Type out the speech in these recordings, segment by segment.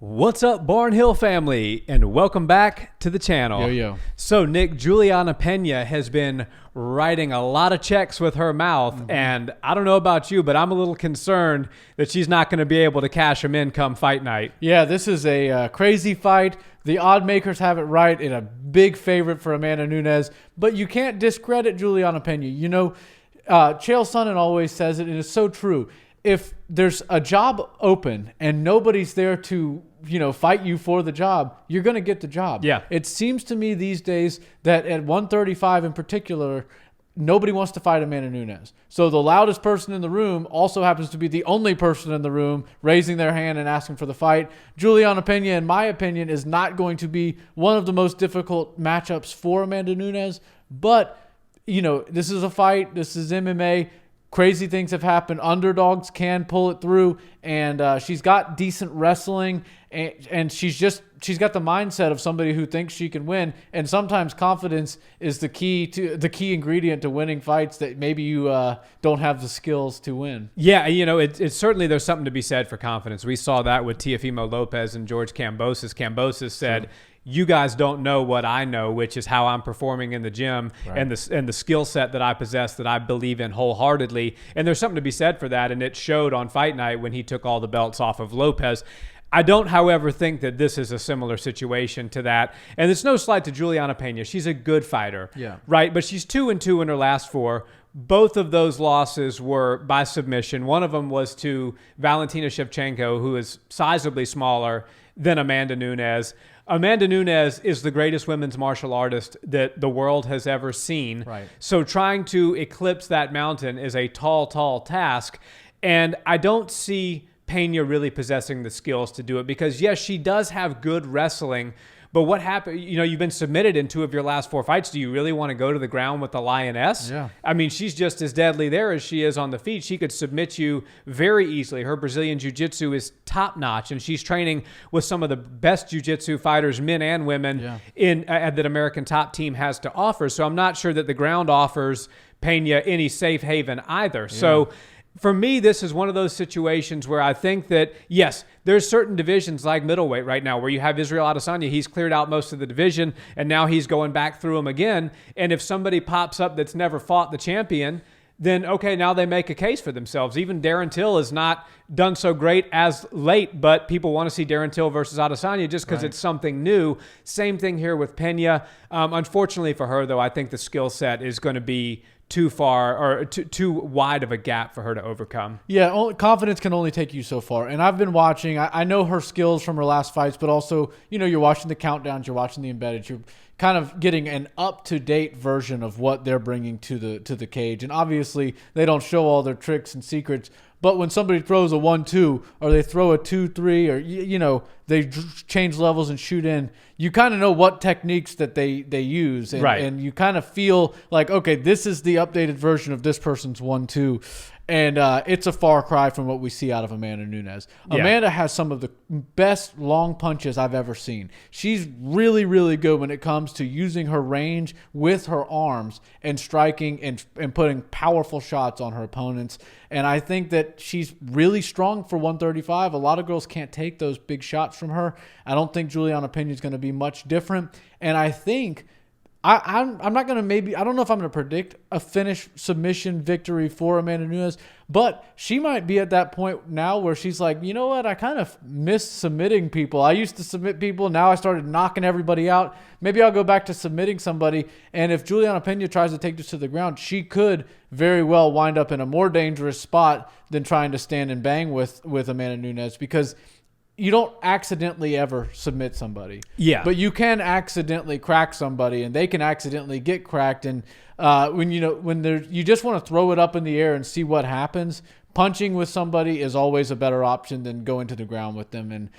What's up, Barnhill family, and welcome back to the channel. Yo. So, Nick, Julianna Peña has been writing a lot of checks with her mouth, and I don't know about you, but I'm a little concerned that she's not going to be able to cash them in come fight night. Yeah, this is a crazy fight. The odd makers have it right in a big favorite for Amanda Nunes, but you can't discredit Julianna Peña. You know, Chael Sonnen always says it, and it's so true. If there's a job open and nobody's there to, fight you for the job, you're going to get the job. Yeah. It seems to me these days that at 135 in particular, nobody wants to fight Amanda Nunes. So the loudest person in the room also happens to be the only person in the room raising their hand and asking for the fight. Julianna Peña, in my opinion, is not going to be one of the most difficult matchups for Amanda Nunes. But, this is a fight. This is MMA. Crazy things have happened. Underdogs can pull it through, and she's got decent wrestling, and she's got the mindset of somebody who thinks she can win. And sometimes confidence is the key ingredient to winning fights that maybe you don't have the skills to win. Yeah, it's certainly there's something to be said for confidence. We saw that with Teofimo Lopez and George Kambosos. Kambosos said, "You guys don't know what I know, which is how I'm performing in the gym and the skill set that I possess that I believe in wholeheartedly." And there's something to be said for that, and it showed on fight night when he took all the belts off of Lopez. I don't, however, think that this is a similar situation to that. And it's no slight to Julianna Peña. She's a good fighter, right? But she's 2-2 in her last four. Both of those losses were by submission. One of them was to Valentina Shevchenko, who is sizably smaller than Amanda Nunes. Amanda Nunes is the greatest women's martial artist that the world has ever seen. Right. So trying to eclipse that mountain is a tall, tall task. And I don't see Peña really possessing the skills to do it because, yes, she does have good wrestling. But what happened? You've been submitted in 2 of your last 4 fights. Do you really want to go to the ground with the Lioness? Yeah. I mean, she's just as deadly there as she is on the feet. She could submit you very easily. Her Brazilian jiu-jitsu is top-notch, and she's training with some of the best jiu-jitsu fighters, men and women, that American Top Team has to offer. So I'm not sure that the ground offers Peña any safe haven either. Yeah. So for me, this is one of those situations where I think that, yes, there's certain divisions like middleweight right now where you have Israel Adesanya. He's cleared out most of the division, and now he's going back through them again. And if somebody pops up that's never fought the champion, then, okay, now they make a case for themselves. Even Darren Till has not done so great as late, but people want to see Darren Till versus Adesanya just because it's something new. Same thing here with Peña. Unfortunately for her, though, I think the skill set is going to be too far or too wide of a gap for her to overcome. Yeah, confidence can only take you so far. And I've been watching. I know her skills from her last fights, but also, you're watching the countdowns, you're watching the embedded, you're kind of getting an up-to-date version of what they're bringing to the cage. And obviously, they don't show all their tricks and secrets. But when somebody throws a 1-2 or they throw a 2-3 or, they change levels and shoot in, you kind of know what techniques that they use. And you kind of feel like, okay, this is the updated version of this person's 1-2. And it's a far cry from what we see out of Amanda Nunes. Yeah. Amanda has some of the best long punches I've ever seen. She's really, really good when it comes to using her range with her arms and striking and putting powerful shots on her opponents. And I think that she's really strong for 135. A lot of girls can't take those big shots from her. I don't think Julianna Peña is going to be much different. And I think I'm not going to I don't know if I'm going to predict a finish submission victory for Amanda Nunes, but she might be at that point now where she's like, you know what? I kind of miss submitting people. I used to submit people. Now I started knocking everybody out. Maybe I'll go back to submitting somebody. And if Julianna Peña tries to take this to the ground, she could very well wind up in a more dangerous spot than trying to stand and bang with Amanda Nunes, because you don't accidentally ever submit somebody. Yeah. But you can accidentally crack somebody, and they can accidentally get cracked. And when you just want to throw it up in the air and see what happens, punching with somebody is always a better option than going to the ground with them. And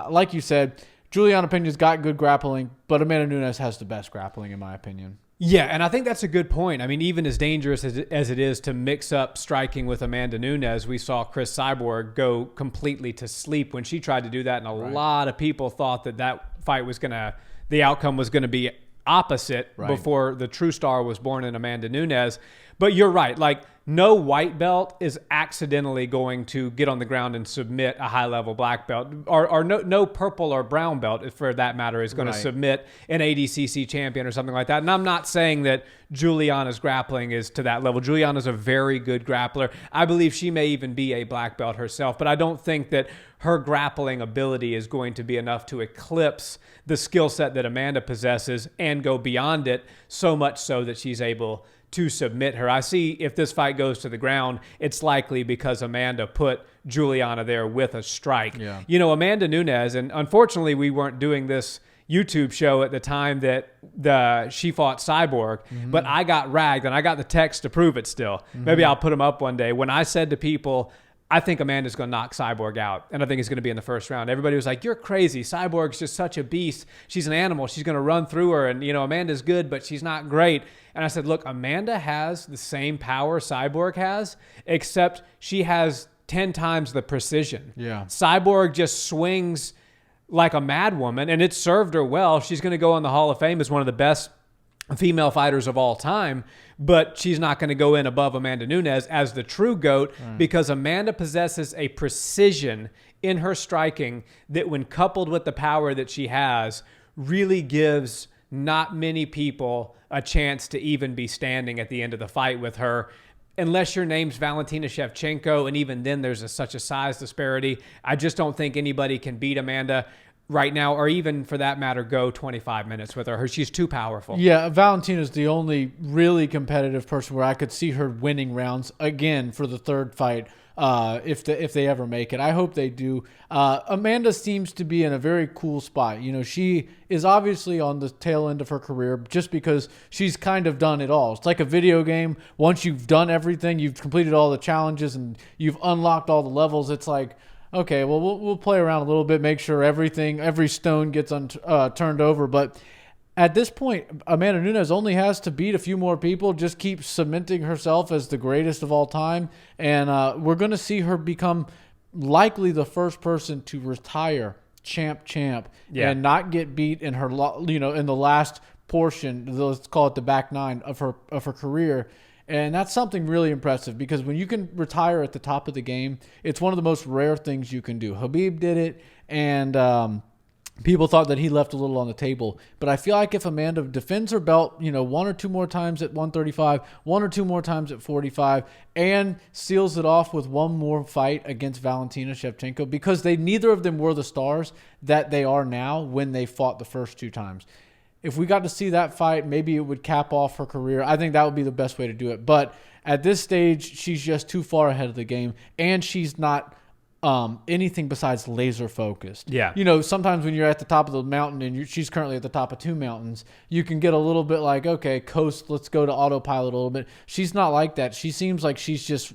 like you said, Julianna Peña's got good grappling, but Amanda Nunes has the best grappling, in my opinion. Yeah, and I think that's a good point. I mean, even as dangerous as it is to mix up striking with Amanda Nunes, we saw Chris Cyborg go completely to sleep when she tried to do that, and a lot of people thought that fight was the outcome was going to be opposite before the true star was born in Amanda Nunes. But you're right. Like, no white belt is accidentally going to get on the ground and submit a high-level black belt, or no purple or brown belt, for that matter, is going to submit an ADCC champion or something like that. And I'm not saying that Julianna's grappling is to that level. Julianna's a very good grappler. I believe she may even be a black belt herself, but I don't think that her grappling ability is going to be enough to eclipse the skill set that Amanda possesses and go beyond it, so much so that she's able to submit her. I see if this fight goes to the ground, it's likely because Amanda put Julianna there with a strike. Yeah. You know, Amanda Nunes, and unfortunately we weren't doing this YouTube show at the time that she fought Cyborg, but I got ragged, and I got the text to prove it still. Maybe I'll put them up one day. When I said to people, I think Amanda's going to knock Cyborg out, and I think it's going to be in the first round, everybody was like, you're crazy. Cyborg's just such a beast. She's an animal. She's going to run through her, and, you know, Amanda's good, but she's not great. And I said, look, Amanda has the same power Cyborg has, except she has 10 times the precision. Yeah. Cyborg just swings like a mad woman, and it served her well. She's going to go in the Hall of Fame as one of the best female fighters of all time, but she's not going to go in above Amanda Nunes as the true GOAT, because Amanda possesses a precision in her striking that, when coupled with the power that she has, really gives not many people a chance to even be standing at the end of the fight with her, unless your name's Valentina Shevchenko, and even then there's such a size disparity. I just don't think anybody can beat Amanda right now, or even for that matter go 25 minutes with her. She's too powerful. Yeah, Valentina's the only really competitive person where I could see her winning rounds again for the third fight, if they ever make it. I hope they do. Amanda seems to be in a very cool spot. You know, she is obviously on the tail end of her career just because she's kind of done it all. It's like a video game. Once you've done everything, you've completed all the challenges and you've unlocked all the levels, it's like, okay, well, we'll play around a little bit, make sure every stone gets turned over. But at this point, Amanda Nunes only has to beat a few more people, just keep cementing herself as the greatest of all time. And we're going to see her become likely the first person to retire champ and not get beat in her, in the last portion, let's call it the back nine of her career. And that's something really impressive, because when you can retire at the top of the game, it's one of the most rare things you can do. Habib did it, and people thought that he left a little on the table. But I feel like if Amanda defends her belt, one or two more times at 135, one or two more times at 45, and seals it off with one more fight against Valentina Shevchenko, because neither of them were the stars that they are now when they fought the first two times. If we got to see that fight, maybe it would cap off her career. I think that would be the best way to do it. But at this stage, she's just too far ahead of the game, and she's not anything besides laser focused. Yeah. Sometimes when you're at the top of the mountain and she's currently at the top of two mountains, you can get a little bit like, okay, coast, let's go to autopilot a little bit. She's not like that. She seems like she's just,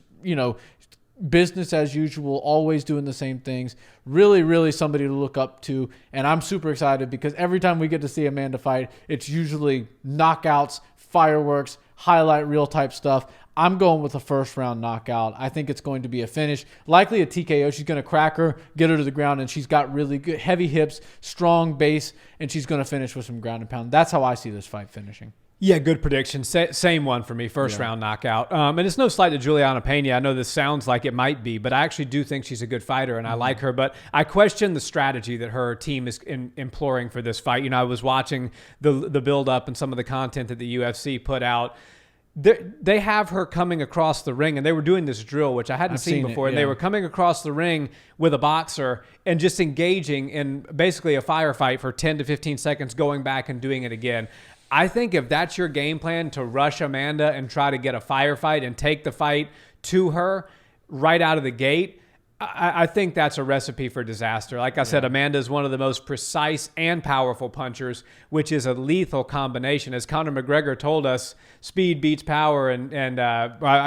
business as usual, always doing the same things. Really, really somebody to look up to. And I'm super excited because every time we get to see Amanda fight, it's usually knockouts, fireworks, highlight reel type stuff. I'm going with a first round knockout. I think it's going to be a finish, likely a TKO. She's going to crack her, get her to the ground, and she's got really good heavy hips, strong base, and she's going to finish with some ground and pound. That's how I see this fight finishing. Yeah, good prediction. Same one for me, first round knockout. And it's no slight to Julianna Peña. I know this sounds like it might be, but I actually do think she's a good fighter, and I like her. But I question the strategy that her team is employing for this fight. I was watching the build-up and some of the content that the UFC put out. They have her coming across the ring, and they were doing this drill, which I hadn't seen before. And they were coming across the ring with a boxer and just engaging in basically a firefight for 10 to 15 seconds, going back and doing it again. I think if that's your game plan, to rush Amanda and try to get a firefight and take the fight to her right out of the gate, I think that's a recipe for disaster. Like I said, Amanda is one of the most precise and powerful punchers, which is a lethal combination. As Conor McGregor told us, speed beats power, and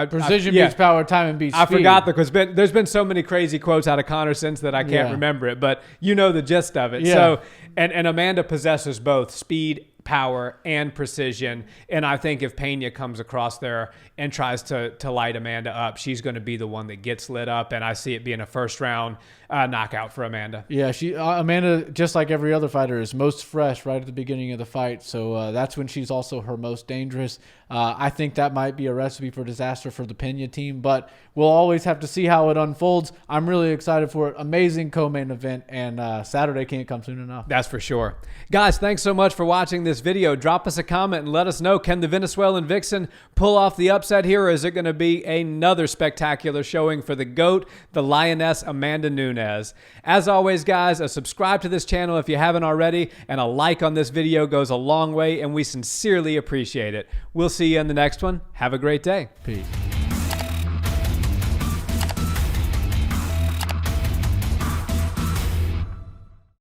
precision beats power, time beats speed. I forgot because there's been so many crazy quotes out of Conor since that I can't remember it, but you know the gist of it. Yeah. So, and Amanda possesses both speed power and precision. And I think if Peña comes across there and tries to light Amanda up, she's going to be the one that gets lit up. And I see it being a first round knockout for Amanda. Yeah, Amanda, just like every other fighter, is most fresh right at the beginning of the fight. So that's when she's also her most dangerous. I think that might be a recipe for disaster for the Peña team, but we'll always have to see how it unfolds. I'm really excited for it. Amazing co-main event, and Saturday can't come soon enough. That's for sure. Guys, thanks so much for watching this video. Drop us a comment and let us know, can the Venezuelan Vixen pull off the upset here, or is it going to be another spectacular showing for the GOAT, the Lioness, Amanda Nunes? As always, guys, subscribe to this channel if you haven't already, and a like on this video goes a long way, and we sincerely appreciate it. We'll see you in the next one. Have a great day. Peace.